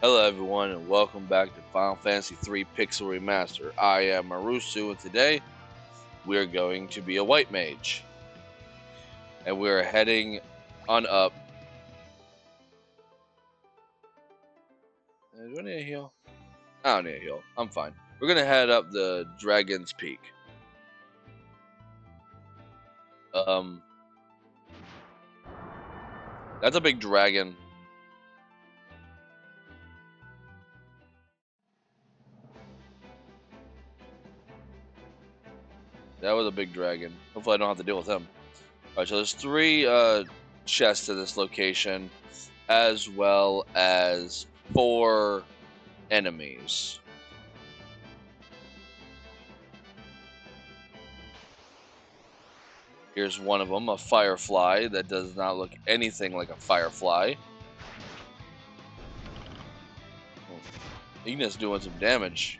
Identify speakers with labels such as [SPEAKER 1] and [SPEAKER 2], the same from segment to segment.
[SPEAKER 1] Hello everyone and welcome back to Final Fantasy III Pixel Remaster. I am Marusu and today we're going to be a white mage. And we're heading on up. Do I need a heal? I don't need a heal. I'm fine. We're going to head up the Dragon's Peak. That's a big dragon. That was a big dragon. Hopefully I don't have to deal with him. Alright, so there's three chests to this location, as well as 4 enemies. Here's one of them, a firefly that does not look anything like a firefly. Ignis doing some damage.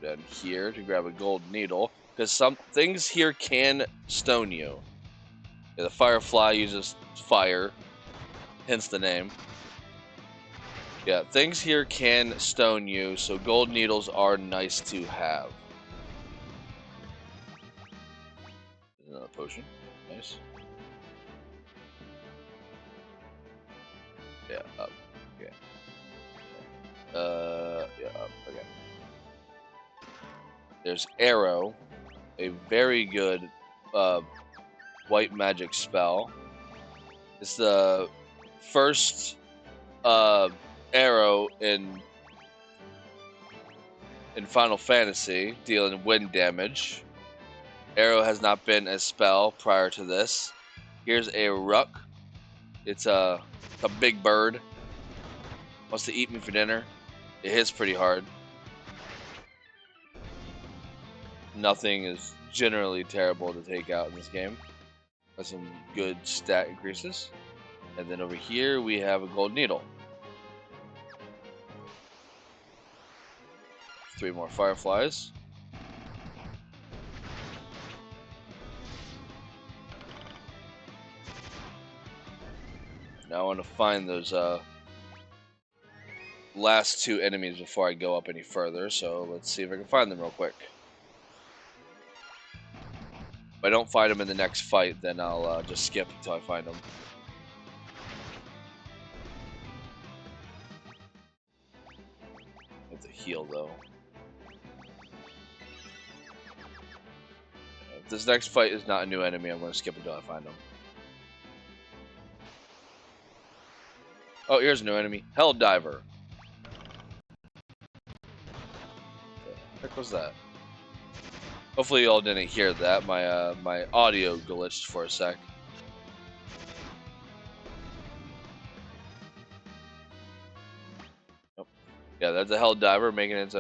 [SPEAKER 1] Go down here to grab a gold needle, because some things here can stone you. Yeah, the firefly uses fire, hence the name. Yeah, things here can stone you, so gold needles are nice to have. Another potion, nice. Yeah, up. Okay. Yeah, up. Okay. There's Arrow, a very good white magic spell. It's the first arrow in Final Fantasy, dealing wind damage. Arrow has not been a spell prior to this. Here's a Ruck. It's a big bird. Wants to eat me for dinner. It hits pretty hard. Nothing is generally terrible to take out in this game. Has some good stat increases. And then over here we have a gold needle. 3 more fireflies. Now I want to find those last 2 enemies before I go up any further, so let's see if I can find them real quick. If I don't find them in the next fight, then I'll just skip until I find them. I have to heal though. If this next fight is not a new enemy, I'm going to skip until I find them. Oh, here's a new enemy. Hell Diver. What the heck was that? Hopefully y'all didn't hear that. My audio glitched for a sec. Oh. Yeah, that's a Hell Diver making its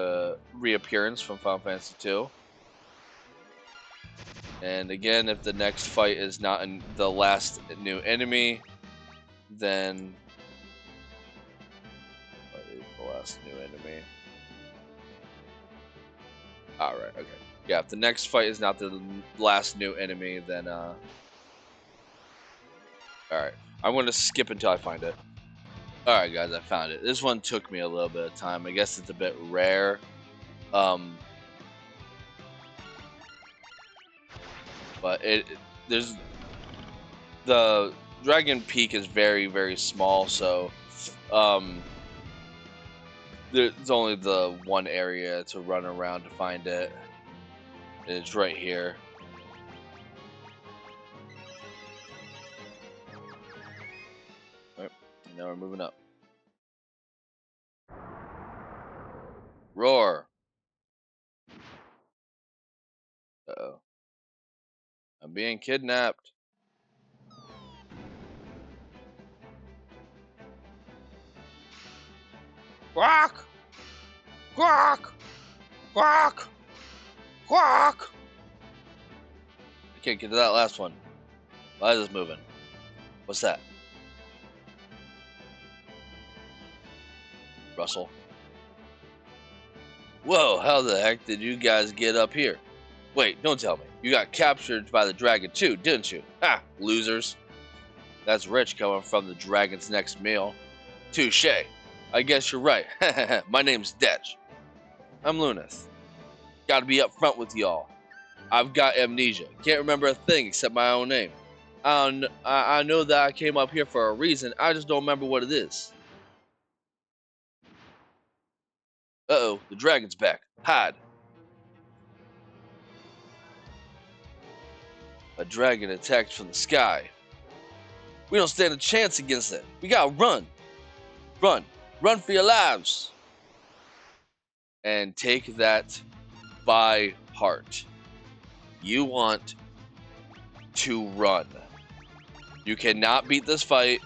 [SPEAKER 1] reappearance from Final Fantasy II. And again, if the next fight is not the last new enemy, then what is the last new enemy? Alright, okay. Yeah, if the next fight is not the last new enemy, then alright. I'm gonna skip until I find it. Alright guys, I found it. This one took me a little bit of time. I guess it's a bit rare. But there's the Dragon Peak is very, very small, so there's only the one area to run around to find it. It's right here. Alright, now we're moving up. Roar! Uh-oh. I'm being kidnapped. Quack! Quack! Quack! Quack! I can't get to that last one. Why is this moving? What's that? Russell. Whoa, how the heck did you guys get up here? Wait, don't tell me. You got captured by the dragon too, didn't you? Ha! Losers. That's rich coming from the dragon's next meal. Touche. I guess you're right. My name's Detch. I'm Lunith. Gotta be up front with y'all. I've got amnesia. Can't remember a thing except my own name. I know that I came up here for a reason. I just don't remember what it is. Uh-oh, the dragon's back. Hide. A dragon attacked from the sky. We don't stand a chance against it. We gotta run. Run. Run for your lives. And take that by heart. You want to run. You cannot beat this fight.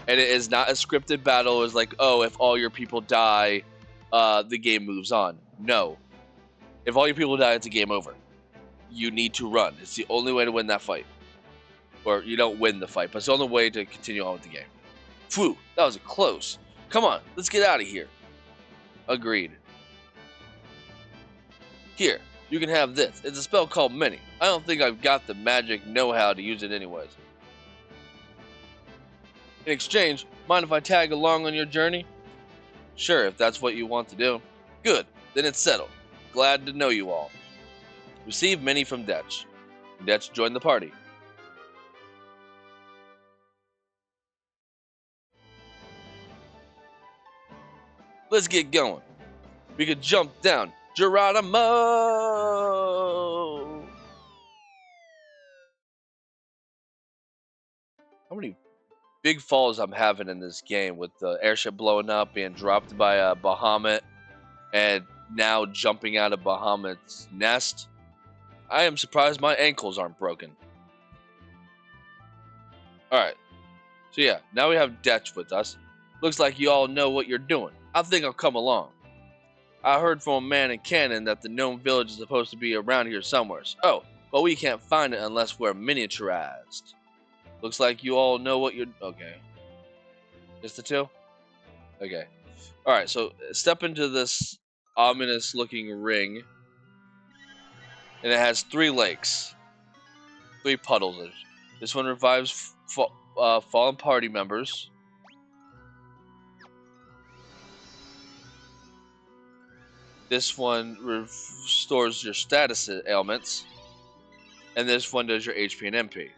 [SPEAKER 1] And it is not a scripted battle. It's like, oh, if all your people die, the game moves on. No. If all your people die, it's a game over. You need to run. It's the only way to win that fight. Or you don't win the fight, but it's the only way to continue on with the game. Phew, that was close. Come on, let's get out of here. Agreed. Here, you can have this. It's a spell called Mini. I don't think I've got the magic know-how to use it anyways. In exchange, mind if I tag along on your journey? Sure, if that's what you want to do. Good, then it's settled. Glad to know you all. Receive Mini from Detch. Detch joined the party. Let's get going. We could jump down. Geronimo! How many big falls I'm having in this game with the airship blowing up, being dropped by a Bahamut, and now jumping out of Bahamut's nest. I am surprised my ankles aren't broken. Alright, so yeah, now we have Detch with us. Looks like you all know what you're doing. I think I'll come along. I heard from a man in Cannon that the gnome village is supposed to be around here somewhere. Oh, but we can't find it unless we're miniaturized. Looks like you all know what you're... Okay. Just the two? Okay. Alright, so step into this ominous looking ring. And it has 3 lakes. 3 puddles. This one revives fallen party members. This one restores your status ailments. And this one does your HP and MP.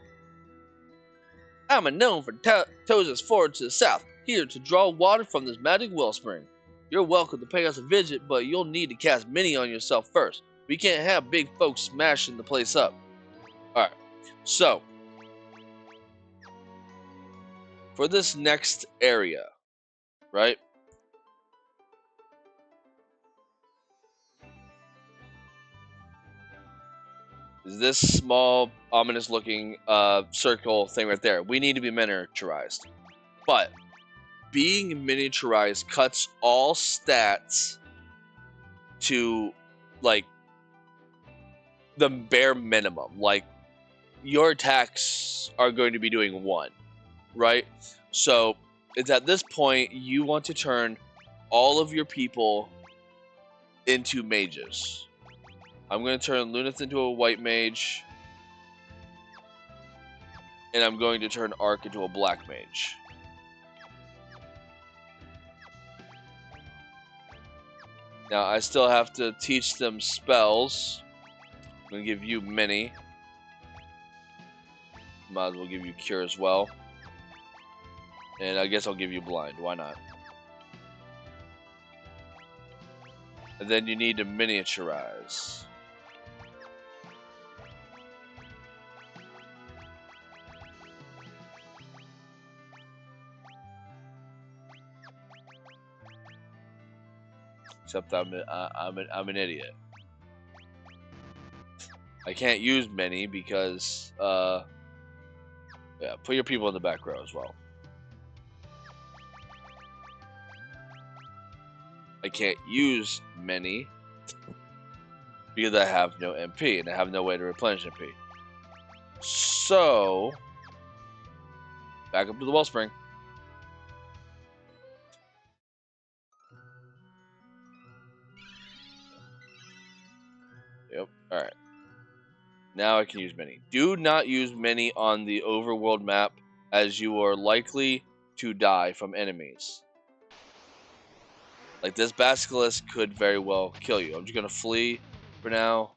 [SPEAKER 1] I'm a gnome from Toza's Forge to the south, here to draw water from this magic wellspring. You're welcome to pay us a visit, but you'll need to cast Mini on yourself first. We can't have big folks smashing the place up. Alright, so for this next area, right? Is this small, ominous looking circle thing right there. We need to be miniaturized. But being miniaturized cuts all stats to like the bare minimum. Like your attacks are going to be doing 1, right? So it's at this point you want to turn all of your people into mages. I'm going to turn Lunith into a white mage. And I'm going to turn Ark into a black mage. Now, I still have to teach them spells. I'm going to give you Mini. Might as well give you Cure as well. And I guess I'll give you Blind. Why not? And then you need to miniaturize. Except I'm an idiot. I can't use Mini because yeah, put your people in the back row as well. I can't use Mini because I have no MP and I have no way to replenish MP. So back up to the wellspring. Yep. All right. Now I can use many. Do not use many on the overworld map, as you are likely to die from enemies. Like, this basilisk could very well kill you. I'm just going to flee for now.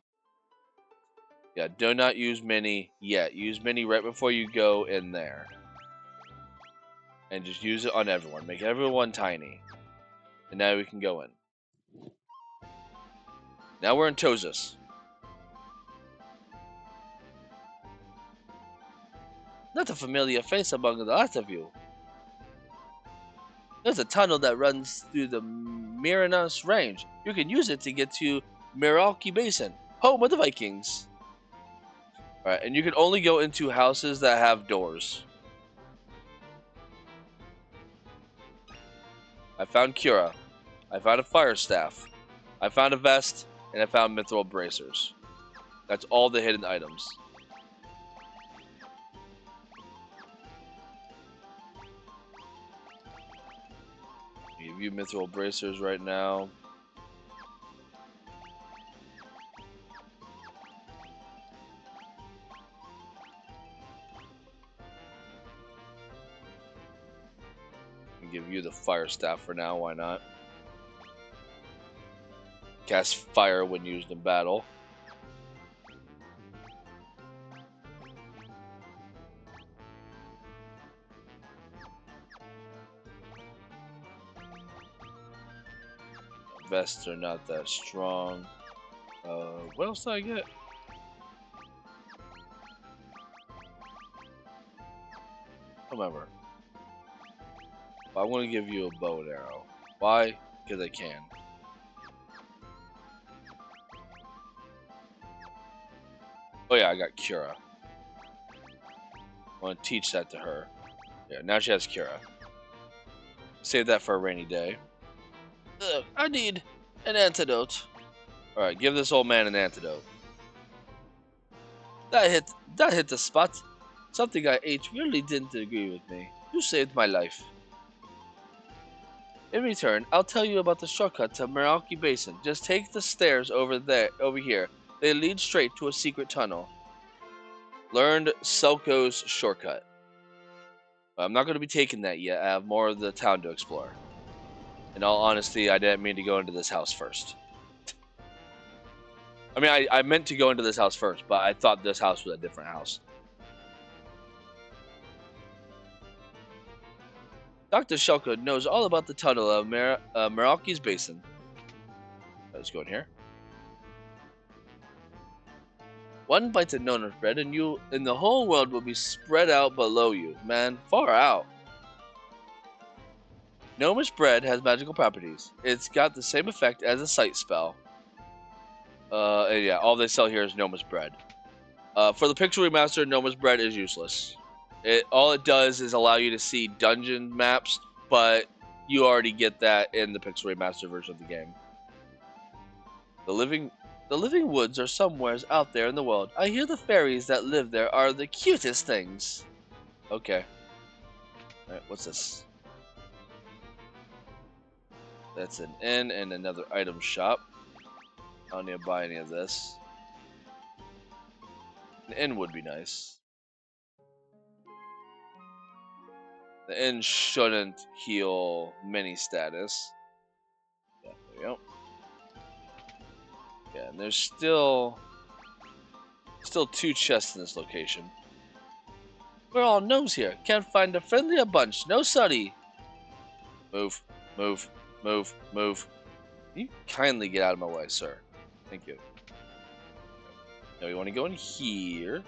[SPEAKER 1] Yeah, do not use many yet. Use many right before you go in there. And just use it on everyone. Make everyone tiny. And now we can go in. Now we're in Tozus. Not a familiar face among the lot of you. There's a tunnel that runs through the Miranos Range. You can use it to get to Meralki Basin, home of the Vikings. Alright, and you can only go into houses that have doors. I found Cura. I found a fire staff. I found a vest, and I found mithril bracers. That's all the hidden items. Give you mithril bracers right now. And give you the fire staff for now, why not? Cast fire when used in battle. Vests are not that strong. What else did I get? Remember. I want to give you a bow and arrow. Why? Because I can. Oh yeah, I got Cura. I want to teach that to her. Yeah, now she has Cura. Save that for a rainy day. I need an antidote. Alright, give this old man an antidote. That hit the spot. Something I ate really didn't agree with me. You saved my life. In return, I'll tell you about the shortcut to Meralki Basin. Just take the stairs over here. They lead straight to a secret tunnel. Learned Selko's shortcut. I'm not going to be taking that yet. I have more of the town to explore. In all honesty, I didn't mean to go into this house first. I mean, I meant to go into this house first, but I thought this house was a different house. Dr. Shelko knows all about the tunnel of Meralki's Basin. Let's go in here. One bite of Nona's bread and you and the whole world will be spread out below you. Man, far out. Gnomish bread has magical properties. It's got the same effect as a sight spell. And yeah, all they sell here is Gnomish bread. For the Pixel Remaster, Gnomish bread is useless. All it does is allow you to see dungeon maps, but you already get that in the Pixel Remaster version of the game. The living woods are somewheres out there in the world. I hear the fairies that live there are the cutest things. Okay. Alright, what's this? That's an inn and another item shop. I don't need to buy any of this. An inn would be nice. The inn shouldn't heal mini status. Yeah, there we go. Yeah, and there's still 2 chests in this location. We're all gnomes here. Can't find a friendlier bunch. No sorry. Move, move, move, move. Can you kindly get out of my way, sir? Thank you. Now we want to go in here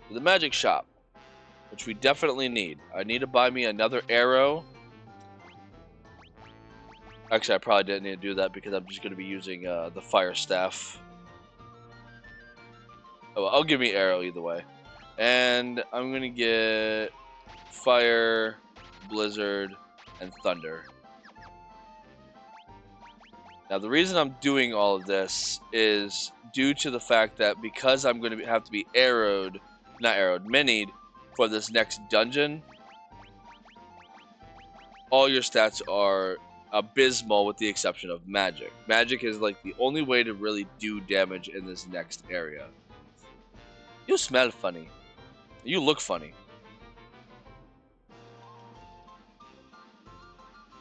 [SPEAKER 1] to the magic shop, which we definitely need. I need to buy me another arrow. Actually, I probably didn't need to do that because I'm just going to be using the fire staff. Oh, well, I'll give me arrow either way. And I'm going to get fire, blizzard, and thunder. Now, the reason I'm doing all of this is due to the fact that because I'm going to have to be minied for this next dungeon, all your stats are abysmal with the exception of magic. Magic is like the only way to really do damage in this next area. You smell funny. You look funny.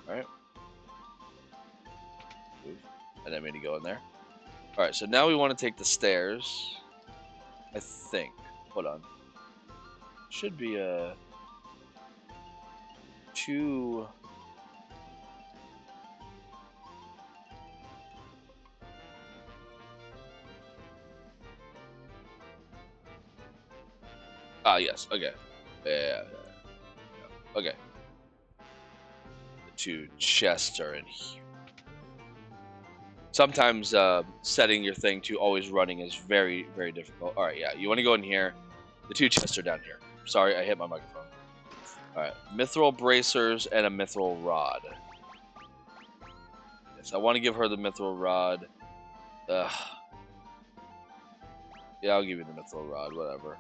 [SPEAKER 1] Alright. I didn't mean to go in there. Alright, so now we want to take the stairs. I think. Hold on. Should be a... 2... Ah, yes. Okay. Yeah. Okay. The 2 chests are in here. Sometimes setting your thing to always running is very, very difficult. Alright, yeah. You want to go in here. The 2 chests are down here. Sorry, I hit my microphone. Alright. Mithril bracers and a mithril rod. Yes, I want to give her the mithril rod. Ugh. Yeah, I'll give you the mithril rod, whatever.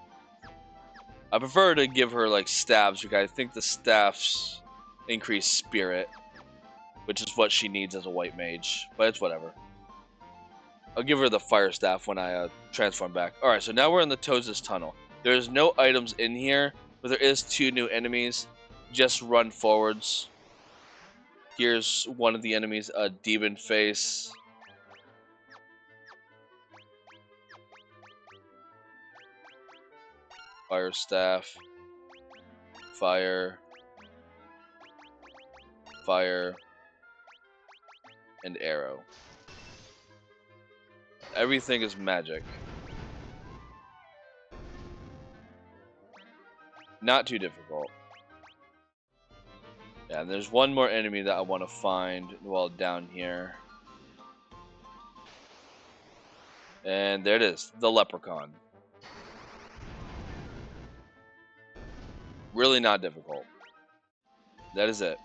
[SPEAKER 1] I prefer to give her, like, staves, because I think the staffs increase spirit, which is what she needs as a white mage, but it's whatever. I'll give her the fire staff when I transform back. Alright, so now we're in the Toza's tunnel. There's no items in here, but there is 2 new enemies. Just run forwards. Here's one of the enemies, a demon face. Fire staff. Fire. Fire. And arrow. Everything is magic. Not too difficult. Yeah, and there's one more enemy that I want to find while down here. And there it is, the leprechaun. Really not difficult. That is it.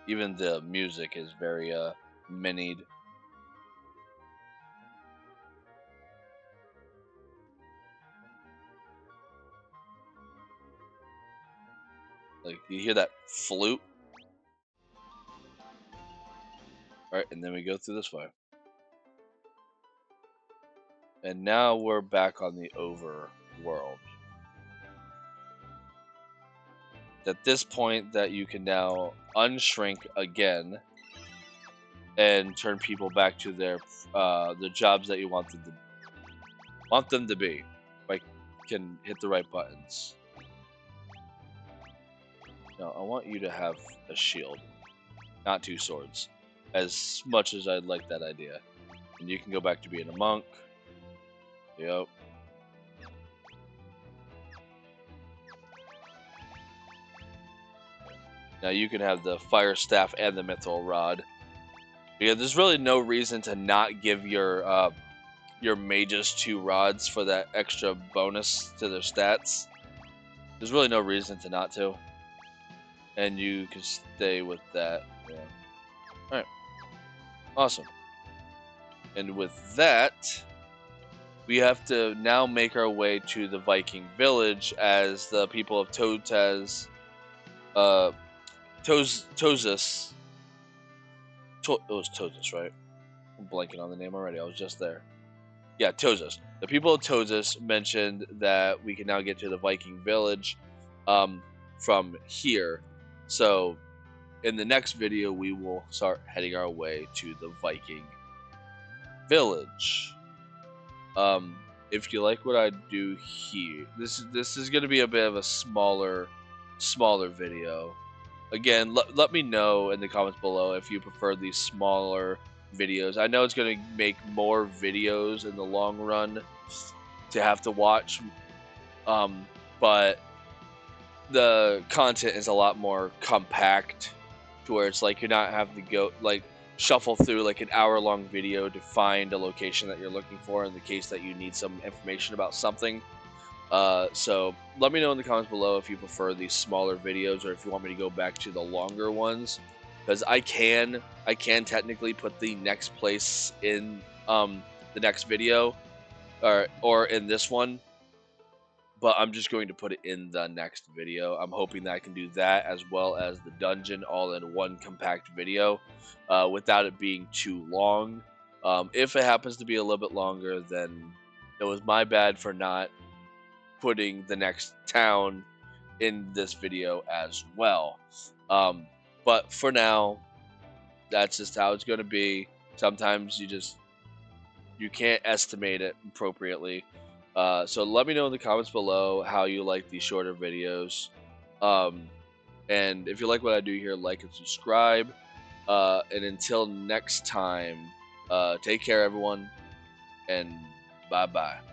[SPEAKER 1] Even the music is very minied. Like, you hear that flute? Alright, and then we go through this way. And now we're back on the overworld. At this point that you can now unshrink again and turn people back to their the jobs that you want them to be. Like, can hit the right buttons. No, I want you to have a shield, not 2 swords. As much as I'd like that idea. And you can go back to being a monk. Yep. Now you can have the fire staff and the mithril rod. Yeah, there's really no reason to not give your mages 2 rods for that extra bonus to their stats. There's really no reason to not to. And you can stay with that. Yeah. Alright. Awesome. And with that, we have to now make our way to the Viking village as the people of Tozus, it was Tozus, right? I'm blanking on the name already. I was just there. Yeah, Tozus. The people of Tozus mentioned that we can now get to the Viking village from here. So in the next video, we will start heading our way to the Viking village. If you like what I do here, this is going to be a bit of a smaller video. Again, let me know in the comments below if you prefer these smaller videos. I know it's going to make more videos in the long run to have to watch, but the content is a lot more compact to where it's like you're not having to go like shuffle through like an hour-long video to find a location that you're looking for in the case that you need some information about something. So let me know in the comments below if you prefer these smaller videos or if you want me to go back to the longer ones. because I can technically put the next place in the next video or in this one, but I'm just going to put it in the next video. I'm hoping that I can do that as well as the dungeon all in one compact video without it being too long. If it happens to be a little bit longer, then it was my bad for not putting the next town in this video as well. Um, but for now, that's just how it's going to be. Sometimes you can't estimate it appropriately. So let me know in the comments below how you like these shorter videos. Um, and if you like what I do here, like and subscribe. And until next time, take care, everyone, and bye bye.